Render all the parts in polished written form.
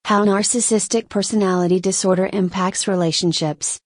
How narcissistic personality disorder impacts relationships.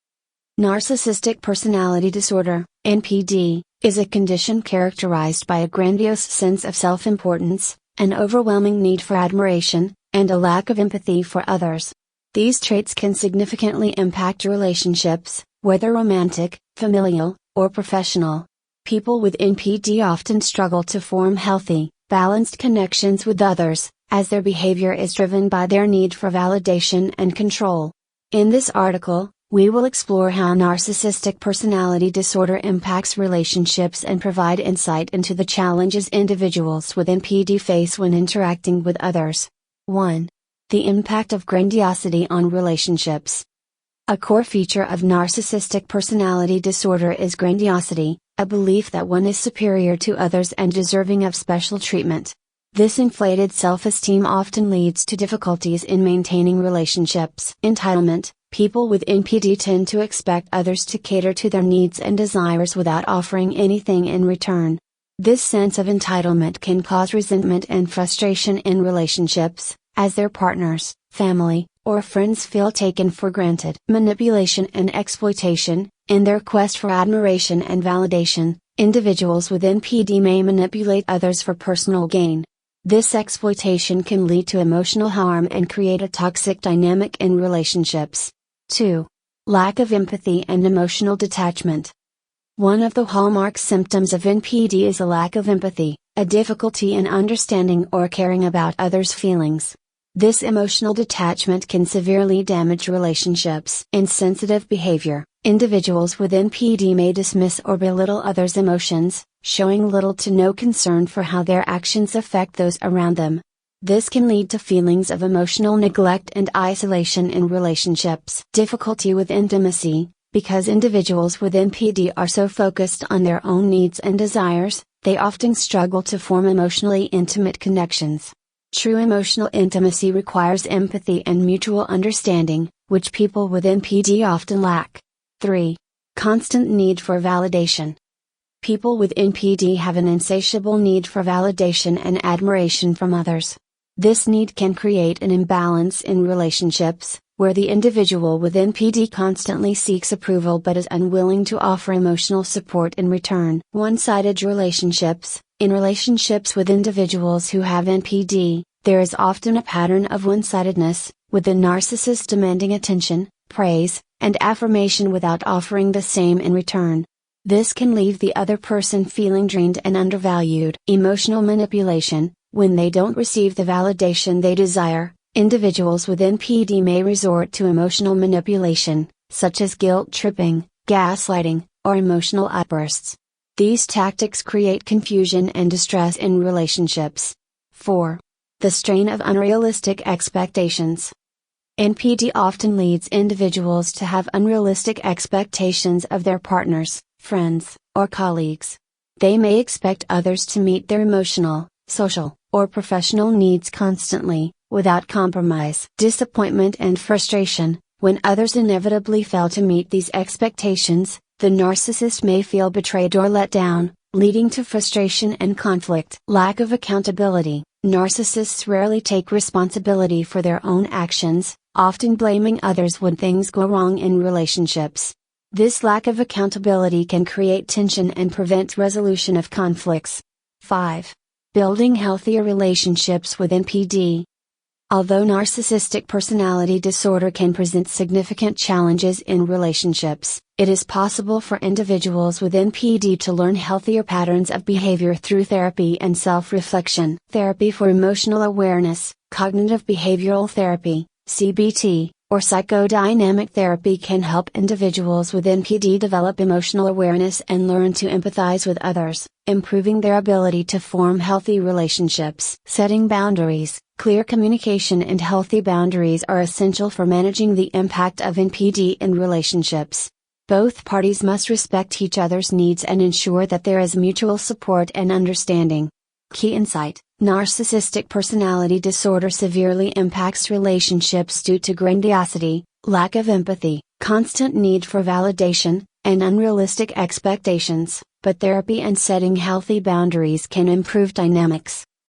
Narcissistic personality disorder, NPD, is a condition characterized by a grandiose sense of self-importance, an overwhelming need for admiration, and a lack of empathy for others. These traits can significantly impact relationships, whether romantic, familial, or professional. People with NPD often struggle to form healthy, balanced connections with others, as their behavior is driven by their need for validation and control. In this article, we will explore how narcissistic personality disorder impacts relationships and provide insight into the challenges individuals with NPD face when interacting with others. 1. The impact of grandiosity on relationships. A core feature of narcissistic personality disorder is grandiosity, a belief that one is superior to others and deserving of special treatment. This inflated self-esteem often leads to difficulties in maintaining relationships. Entitlement. People with NPD tend to expect others to cater to their needs and desires without offering anything in return. This sense of entitlement can cause resentment and frustration in relationships, as their partners, family, or friends feel taken for granted. Manipulation and exploitation. In their quest for admiration and validation, individuals with NPD may manipulate others for personal gain. This exploitation can lead to emotional harm and create a toxic dynamic in relationships. 2. Lack of empathy and emotional detachment. One of the hallmark symptoms of NPD is a lack of empathy, a difficulty in understanding or caring about others' feelings. This emotional detachment can severely damage relationships. Insensitive behavior. Individuals with NPD may dismiss or belittle others' emotions, showing little to no concern for how their actions affect those around them. This can lead to feelings of emotional neglect and isolation in relationships. Difficulty with intimacy. Because individuals with NPD are so focused on their own needs and desires, they often struggle to form emotionally intimate connections. True emotional intimacy requires empathy and mutual understanding, which people with NPD often lack. 3. Constant need for validation. People with NPD have an insatiable need for validation and admiration from others. This need can create an imbalance in relationships, where the individual with NPD constantly seeks approval but is unwilling to offer emotional support in return. One-sided relationships. In relationships with individuals who have NPD, there is often a pattern of one-sidedness, with the narcissist demanding attention, praise, and affirmation without offering the same in return. This can leave the other person feeling drained and undervalued. Emotional manipulation. When they don't receive the validation they desire, individuals with NPD may resort to emotional manipulation, such as guilt tripping, gaslighting, or emotional outbursts. These tactics create confusion and distress in relationships. 4. The strain of unrealistic expectations. NPD often leads individuals to have unrealistic expectations of their partners, friends, or colleagues. They may expect others to meet their emotional, social, or professional needs constantly, without compromise. Disappointment and frustration. When others inevitably fail to meet these expectations, the narcissist may feel betrayed or let down, leading to frustration and conflict. Lack of accountability. Narcissists rarely take responsibility for their own actions, often blaming others when things go wrong in relationships. This lack of accountability can create tension and prevent resolution of conflicts. 5. Building healthier relationships with NPD. Although narcissistic personality disorder can present significant challenges in relationships, it is possible for individuals with NPD to learn healthier patterns of behavior through therapy and self-reflection. Therapy for emotional awareness, cognitive behavioral therapy, CBT, or psychodynamic therapy can help individuals with NPD develop emotional awareness and learn to empathize with others, improving their ability to form healthy relationships. Setting boundaries. Clear communication and healthy boundaries are essential for managing the impact of NPD in relationships. Both parties must respect each other's needs and ensure that there is mutual support and understanding. Key insight. Narcissistic personality disorder severely impacts relationships due to grandiosity, lack of empathy, constant need for validation, and unrealistic expectations, but therapy and setting healthy boundaries can improve dynamics.